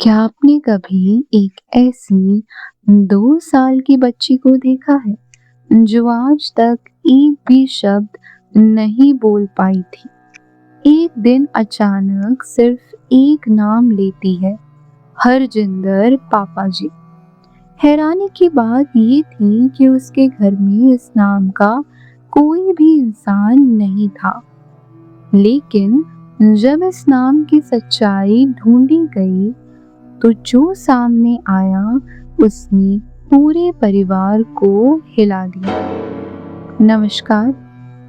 क्या आपने कभी एक ऐसी 2 साल की बच्ची को देखा है, जो आज तक एक भी शब्द नहीं बोल पाई थी? एक दिन अचानक सिर्फ एक नाम लेती है, हरजिंदर पापा जी। हैरानी की बात ये थी कि उसके घर में इस नाम का कोई भी इंसान नहीं था। लेकिन जब इस नाम की सच्चाई ढूंढी गई, तो जो सामने आया उसने पूरे परिवार को हिला दिया। नमस्कार,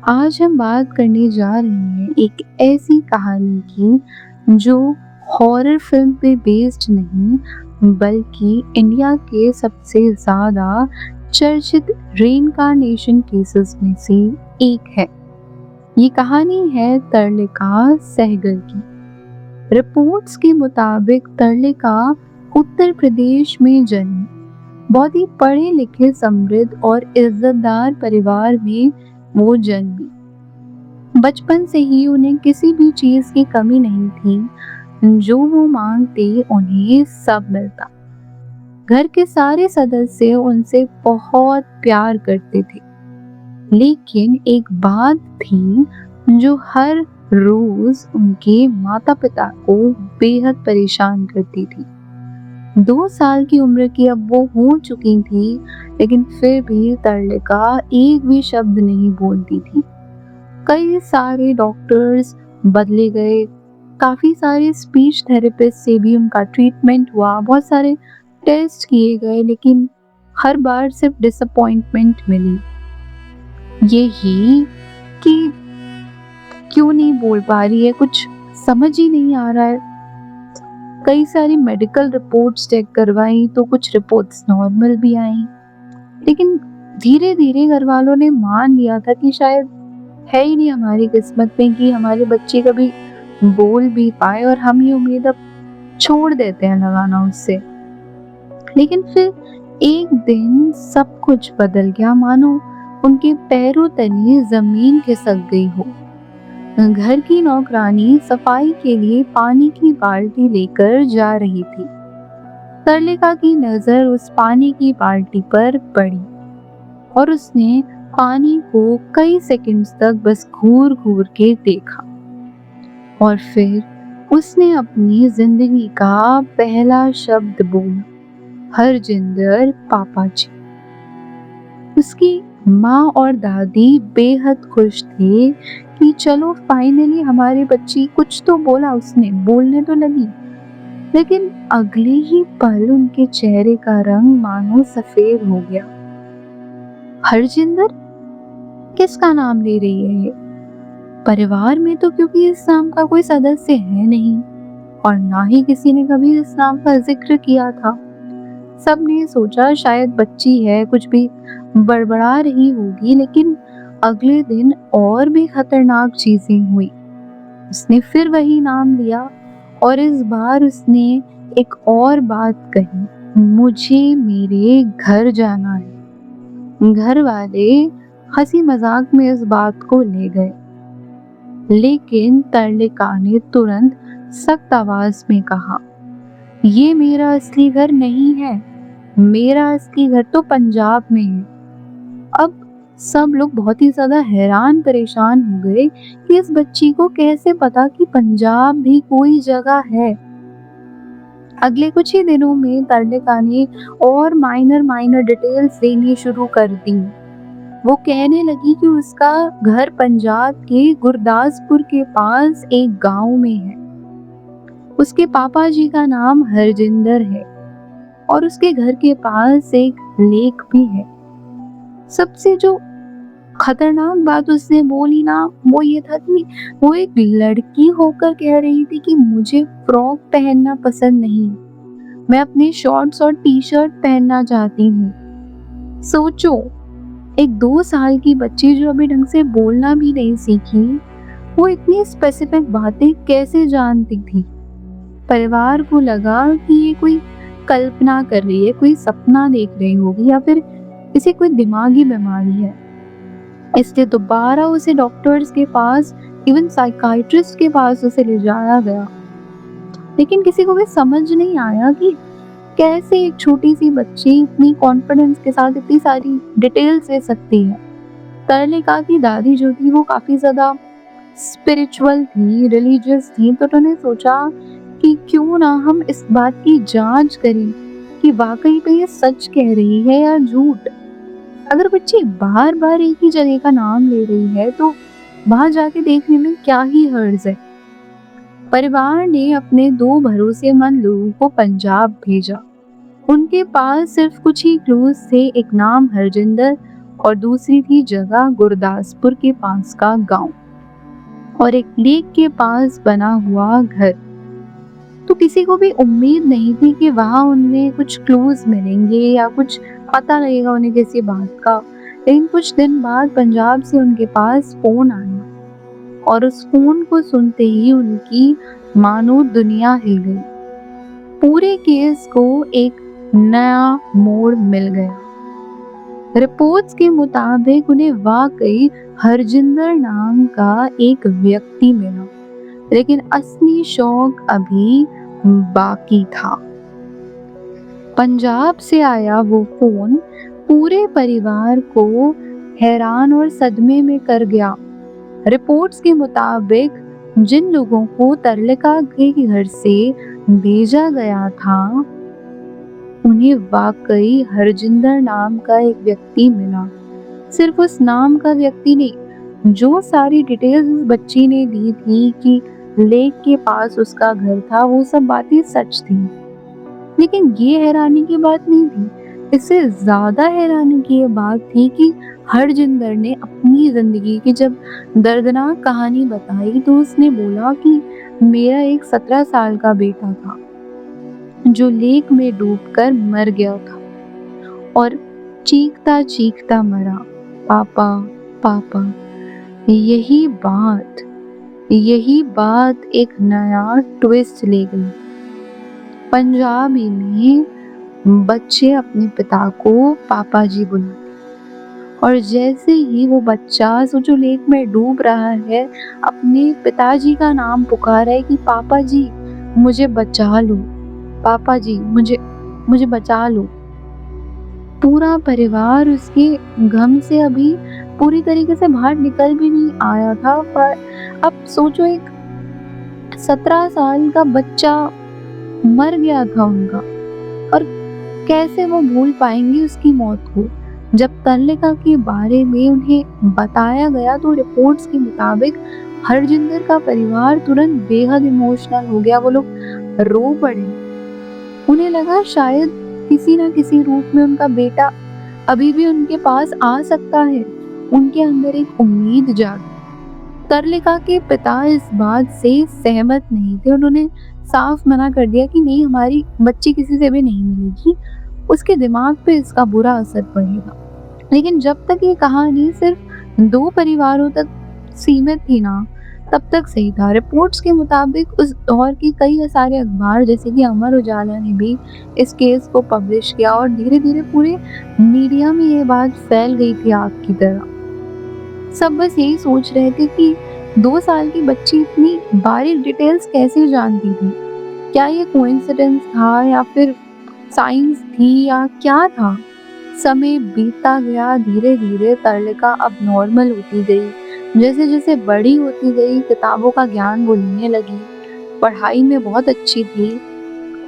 आज हम बात करने जा रहे हैं एक ऐसी कहानी की जो हॉरर फिल्म पे बेस्ड नहीं, बल्कि इंडिया के सबसे ज्यादा चर्चित रेनकार्नेशन केसेस में से एक है। ये कहानी है तरलिका सहगल की। रिपोर्ट्स के मुताबिक तरलिका उत्तर प्रदेश में जन्मी, बहुत ही पढ़े लिखे, समृद्ध और इज्जतदार परिवार में वो जन्मी। बचपन से ही उन्हें किसी भी चीज की कमी नहीं थी। जो वो मांगते उन्हें सब मिलता। घर के सारे सदस्य उनसे बहुत प्यार करते थे। लेकिन एक बात थी जो हर रोज उनके माता पिता को बेहद परेशान करती थी। 2 साल की उम्र की अब वो हो चुकी थी, लेकिन फिर भी तरलिका एक भी शब्द नहीं बोलती थी। कई सारे डॉक्टर्स बदले गए, काफी सारे स्पीच थेरेपिस्ट से भी उनका ट्रीटमेंट हुआ, बहुत सारे टेस्ट किए गए, लेकिन हर बार सिर्फ डिसअपॉइंटमेंट मिली। यही कि क्यों नहीं बोल पा रही है, कुछ समझ ही नहीं आ रहा है। कई सारी मेडिकल रिपोर्ट्स चेक करवाई तो कुछ रिपोर्ट्स नॉर्मल भी आई, लेकिन धीरे धीरे घर वालों ने मान लिया था कि शायद है ही नहीं हमारी किस्मत में कि हमारे बच्चे कभी बोल भी पाए, और हम ये उम्मीद अब छोड़ देते हैं लगाना उससे। लेकिन फिर एक दिन सब कुछ बदल गया, मानो उनके पैरों तले जमीन खिसक गई हो। घर की नौकरानी सफाई के लिए पानी की बाल्टी लेकर जा रही थी। तरलिका की नजर उस पानी की बाल्टी पर पड़ी, और उसने पानी को कई सेकंड्स तक बस घूर घूर के देखा। और फिर उसने अपनी जिंदगी का पहला शब्द बोला, हरजिंदर पापा जी। उसकी माँ और दादी बेहद खुश थे कि चलो फाइनली हमारी बच्ची कुछ तो बोला, उसने बोलने तो लगी। लेकिन अगले ही पल उनके चेहरे का रंग मानो सफेद हो गया। हरजिंदर, किसका नाम ले रही है ये? परिवार में तो क्योंकि इस नाम का कोई सदस्य है नहीं, और ना ही किसी ने कभी इस नाम का जिक्र किया था। सबने सोचा शायद बच्ची है, कुछ भी बड़बड़ा रही होगी, लेकिन अगले दिन और भी खतरनाक चीजें हुई। उसने फिर वही नाम लिया, और इस बार उसने एक और बात कही, मुझे मेरे घर जाना है। घर वाले हंसी मजाक में इस बात को ले गए, लेकिन तरलिका ने तुरंत सख्त आवाज में कहा, ये मेरा असली घर नहीं है, मेरा असली घर तो पंजाब में है। अब सब लोग बहुत ही ज्यादा हैरान परेशान हो गए कि इस बच्ची को कैसे पता कि पंजाब भी कोई जगह है। अगले कुछ ही दिनों में तरलिका ने और माइनर डिटेल्स देनी शुरू कर दी। वो कहने लगी कि उसका घर पंजाब के गुरदासपुर के पास एक गांव में है। उसके पापा जी का नाम हरजिंदर है, और उसके घर के पास एक लेक भी है। सबसे जो खतरनाक बात उसने बोली ना, वो ये था कि वो एक लड़की होकर कह रही थी कि मुझे फ्रॉक पहनना पसंद नहीं, मैं अपने शॉर्ट्स और टी शर्ट पहनना चाहती हूँ। सोचो, एक 2 साल की बच्ची जो अभी ढंग से बोलना भी नहीं सीखी, वो इतनी स्पेसिफिक बातें कैसे जानती थी? परिवार को लगा कि ये कोई कल्पना कर रही है, कोई सपना देख रही होगी, या फिर इसे कोई दिमागी बीमारी है। इसलिए दोबारा उसे डॉक्टर्स के पास, इवन साइकाइट्रिस्ट के पास उसे ले जाया गया। लेकिन किसी को भी समझ नहीं आया कि कैसे एक छोटी सी बच्ची इतनी कॉन्फिडेंस के साथ इतनी सारी डिटेल्स दे सकती है। तरलिका की दादी जो थी वो काफी ज्यादा स्पिरिचुअल थी, रिलीजियस थी, तो उन्होंने सोचा कि क्यों ना हम इस बात की जांच करें कि वाकई में ये सच कह रही है या झूठ। अगर बच्ची बार बार एक ही जगह का नाम ले रही है तो वहां जाके देखने में क्या ही हर्ज है। परिवार ने अपने दो भरोसेमंद लोगों को पंजाब भेजा। उनके पास सिर्फ कुछ ही क्लूज थे, एक नाम हरजिंदर और दूसरी थी जगह गुरदासपुर के पास का गांव और एक लेक के पास बना हुआ घर। तो किसी को भी उम्मीद नहीं थी कि वहां उन्हें कुछ क्लूज मिलेंगे या कुछ पता लगेगा उन्हें किसी बात का। लेकिन कुछ दिन बाद पंजाब से उनके पास फोन आया और उस फोन को सुनते ही उनकी मानो दुनिया हिल गई। पूरे केस को एक नया मोड़ मिल गया। रिपोर्ट्स के मुताबिक उन्हें वाकई हरजिंदर नाम का एक व्यक्ति मिला, लेकिन असली शौक अभी बाकी था। पंजाब से आया वो फोन पूरे परिवार को हैरान और सदमे में कर गया। रिपोर्ट्स के मुताबिक जिन लोगों को तरलिका के घर से भेजा गया था उन्हें वाकई हरजिंदर नाम का एक व्यक्ति मिला। सिर्फ उस नाम का व्यक्ति नहीं, जो सारी डिटेल्स उस बच्ची ने दी थी कि लेक के पास उसका घर था, वो सब बातें सच थी। लेकिन ये हैरानी की बात नहीं थी, इससे ज्यादा हैरानी की ये बात थी कि हरजिंदर ने अपनी जिंदगी की जब दर्दनाक कहानी बताई तो उसने बोला कि मेरा एक 17 साल का बेटा था जो लेक में डूबकर मर गया था और चीखता चीखता मरा, पापा पापा। यही बात एक नया ट्विस्ट ले गई। पंजाबी में बच्चे अपने पिता को पापा जी बुलाते और जैसे ही वो बच्चा सोचो लेक में डूब रहा है अपने पिताजी का नाम पुकार रहा है कि पापा जी मुझे बचा लो, पापा जी मुझे बचा लो। पूरा परिवार उसके गम से अभी पूरी तरीके से बाहर निकल भी नहीं आया था। पर अब सोचो एक 17 साल का बच्चा मर गया था उनका और कैसे वो भूल पाएंगे उसकी मौत को। जब तरलिका के बारे में उन्हें बताया गया तो रिपोर्ट्स के मुताबिक हरजिंदर का परिवार तुरंत बेहद इमोशनल हो गया। वो लोग रो पड़े। उन्हें लगा शायद किसी ना किसी रूप में उनका बेटा अभी भी उनके पास आ सकता है। उनके अंदर एक उम्मीद जागी। तरलिका के पिता इस बात से सहमत नहीं थे। उन्होंने साफ मना कर दिया कि नहीं, हमारी बच्ची किसी से भी नहीं मिलेगी, उसके दिमाग पे इसका बुरा असर पड़ेगा। लेकिन जब तक ये कहानी सिर्फ 2 परिवारों तक सीमित थी ना, तब तक सही था। रिपोर्ट्स के मुताबिक उस दौर के कई सारे अखबार जैसे कि अमर उजाला ने भी इस केस को पब्लिश किया और धीरे धीरे पूरे मीडिया में ये बात फैल गई थी आग की तरह। सब बस यही सोच रहे थे कि 2 साल की बच्ची इतनी बारीक डिटेल्स कैसे जानती थी। क्या ये कोइंसिडेंस था या फिर साइंस थी या क्या था। समय बीतता गया, धीरे धीरे तरलिका अब नॉर्मल होती गई। जैसे जैसे बड़ी होती गई किताबों का ज्ञान वो लेने लगी, पढ़ाई में बहुत अच्छी थी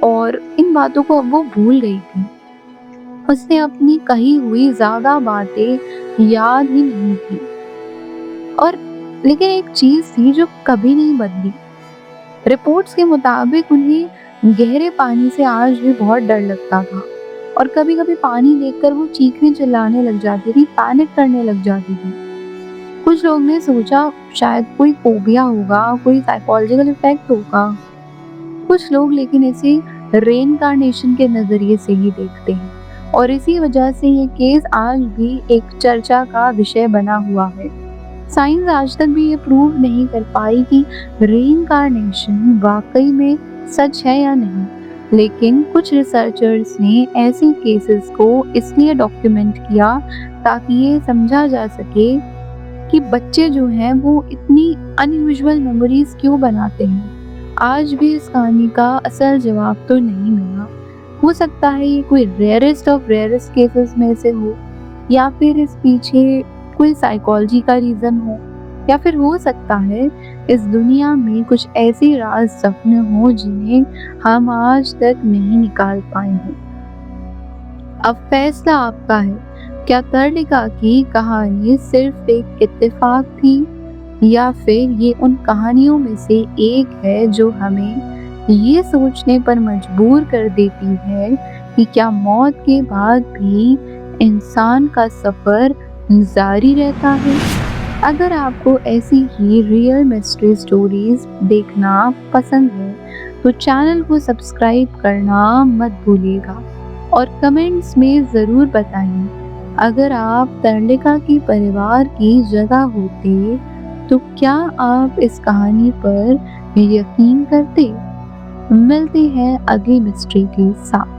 और इन बातों को अब वो भूल गई थी। उसने अपनी कही हुई ज्यादा बातें याद ही नहीं थी। और लेकिन एक चीज थी जो कभी नहीं बदली। रिपोर्ट्स के मुताबिक उन्हें गहरे पानी से आज भी बहुत डर लगता था और कभी कभी पानी देखकर वो चीखने चिल्लाने लग जाती थी, पैनिक करने लग जाती थी। कुछ लोग ने सोचा शायद कोई फोबिया होगा, कोई साइकोलॉजिकल इफेक्ट होगा। कुछ लोग लेकिन इसे रेनकार्नेशन के नजरिए से ही देखते हैं और इसी वजह से ये केस आज भी एक चर्चा का विषय बना हुआ है। साइंस आज तक भी ये प्रूव नहीं कर पाई कि रेनकार्नेशन वाकई में सच है या नहीं, लेकिन कुछ रिसर्चर्स ने ऐसे केसेस को इसलिए डॉक्यूमेंट किया ताकि ये समझा जा सके कि बच्चे जो हैं वो इतनी अनयूजुअल मेमोरीज क्यों बनाते हैं आज भी इस कहानी का असल जवाब तो नहीं मिला। हो सकता है ये कोई रेयरेस्ट ऑफ रेयरेस्ट केसेस में से हो, या फिर इस पीछे कोई साइकोलॉजी का रीजन हो, या फिर हो सकता है इस दुनिया में कुछ ऐसे राज दफन हो जिन्हें हम आज तक नहीं निकाल पाए हों। अब फैसला आपका है, क्या तरलिका की कहानी सिर्फ एक इत्तेफाक थी, या फिर ये उन कहानियों में से एक है जो हमें ये सोचने पर मजबूर कर देती है कि क्या मौत के बाद भी इंसान का सफर जारी रहता है। अगर आपको ऐसी ही रियल मिस्ट्री स्टोरीज देखना पसंद है तो चैनल को सब्सक्राइब करना मत भूलिएगा और कमेंट्स में ज़रूर बताइए, अगर आप तरलिका के परिवार की जगह होते तो क्या आप इस कहानी पर यकीन करते। मिलते हैं अगली मिस्ट्री के साथ।